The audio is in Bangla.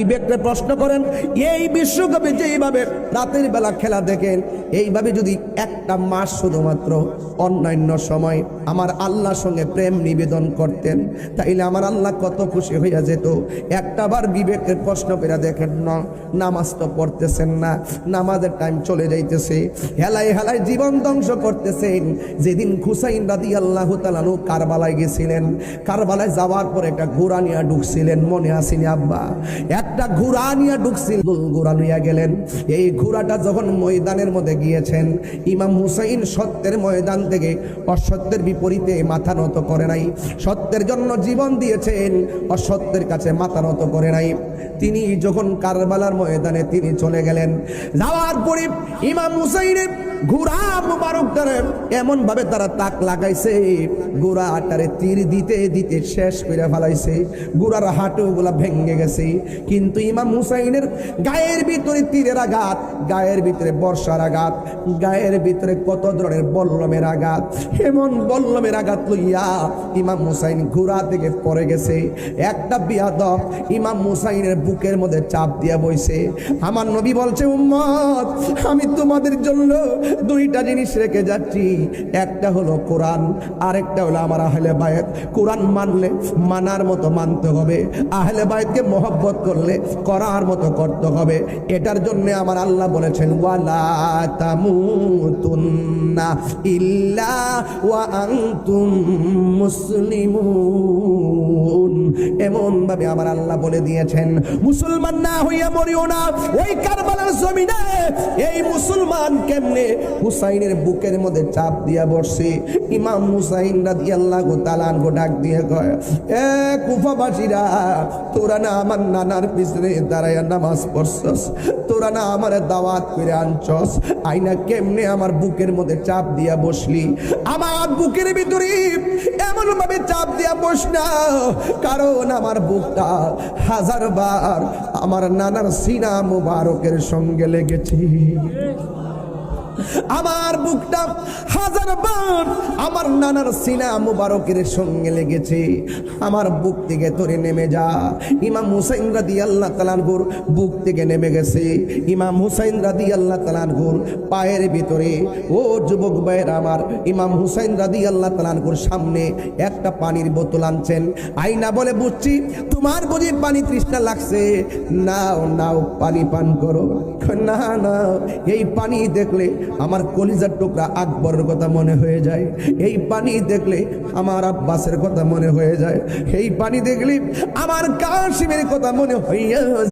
বিবেককে প্রশ্ন করেন, এই বিশ্বকাপে যেইভাবে রাতের বেলা খেলা দেখেন, এইভাবে যদি একটা মাস শুধুমাত্র অন্যান্য সময় আমার আল্লাহর সঙ্গে প্রেম নিবেদন করতেন, তাইলে আমার আল্লাহ কত খুশি হইয়া যেত। একটাবার বিবেকের প্রশ্ন করে দেখেন না, নামাজ তো পড়তেছেন না, নামাজের টাইম চলে যাইতেছে, হেলায় হেলায় জীবন ধ্বংস করতেছেন। যেদিন হুসাইন রাদিয়াল্লাহু তাআলা আনহু কারবালায় গেছিলেন, কারবালায় যাওয়ার পর একটা ঘোড়া নিয়ে ঢুকছিলেন, মনে আসেনি আব্বা? একটা ঘোড়া নিয়ে ঢুকছিল, ঘোড়া নিয়ে গেলেন। এই ঘোড়াটা যখন ময়দানের মধ্যে গিয়েছেন, ইমাম হুসাইন সত্যের ময়দান থেকে অসত্যের বিপরীতে মাথা নত করে নাই, সত্যের জন্য জীবন দিয়েছেন, অসত্যের কাছে মাথা নত করে নাই। তিনি যখন কারবালার ময়দানে তিনি চলে গেলেন, যাওয়ার পরে ইমাম হুসাইনের ঘোড়া মুবারকটারে এমন ভাবে তারা তাক লাগাইছে, ঘোড়াটারে তীর দিতে দিতে শেষ করে ফেলাইছে, ঘোড়ার হাঁটুগুলা ভেঙে গেছে। কিন্তু ইমাম হুসাইনের গায়ের ভিতরে তীরের আঘাত, গায়ের ভিতরে বর্ষার আঘাত, গায়ের ভিতরে কত ধরনের বল্লমের আঘাত, এমন বল্লমের আঘাত লইয়া ইমাম হুসাইন ঘোড়া থেকে পড়ে গেছে। একটা বিয়াদব ইমাম হুসাইনের বুকের মধ্যে চাপ দিয়া বইছে। আমার নবী বলছে, উম্মত, আমি তোমাদের জন্য দুইটা জিনিস রেখে যাচ্ছি, একটা হলো কোরআন, আরেকটা হলো আমার আহলে বায়ত। কোরআন মানলে মানার মতো মানতে হবে, আহলে বায়তকে মহব্বত করলে করার মতো করতে হবে। এটার জন্য আমার আল্লাহ বলেছেন, ওয়ালা তামুতুন্না ইল্লা ওয়া আনতুম মুসলিমুন। এমন ভাবে আমার আল্লাহ বলে দিয়েছেন, মুসলমান না হইয়া মরিও না। ওই কারবালার জমিনে এই মুসলমান কেমনে হুসাইনের বুকের মধ্যে চাপ দিয়া বসছে। ইমাম হুসাইন রাদিয়াল্লাহু তাআলা আনহু ডাক দিয়ে কয়, এ কুফাবাসীরা, তোরা না আমার নানার পিছনে দাঁড়াইয়া নামাজ পড়ছস, তোরা না আমার দাওয়াত করে আনছস, আইনা কেমনে আমার বুকের মধ্যে চাপ দিয়া বসলি? আমার বুকের ভিতরে এমন ভাবে চাপ দিয়া বস না, কারণ আমার বুকটা 1000 বার আমার নানার সিনা মুবারকের সঙ্গে লেগেছে। আমার বুকটা 1000 বার আমার নানার সিনা মুবারকের সঙ্গে লেগেছে। আমার বুক থেকে তোরে নেমে যা। ইমাম হুসাইন রাদিয়াল্লাহু তাআলা আনহুর বুক থেকে নেমে গেছে। ইমাম হুসাইন রাদিয়াল্লাহু তাআলা আনহুর পায়ের ভিতরে, ও যুবক ভাইরা আমার, ইমাম হুসাইন রাদিয়াল্লাহু তাআলা আনহুর সামনে একটা পানির বোতল আনছেন। আইনা বলে, বুঝছি তোমার বুঝি পানি তৃষ্ণা লাগছে, নাও নাও পানি পান করো। না না, এই পানি দেখলে আমার কলিজার টুকরা আকবরের কথা মনে হয়ে যায়, এই পানি দেখলে আমার আব্বাসের কথা মনে হয়ে যায়, এই পানি দেখলে আমার কাশিমের কথা মনে হইয়া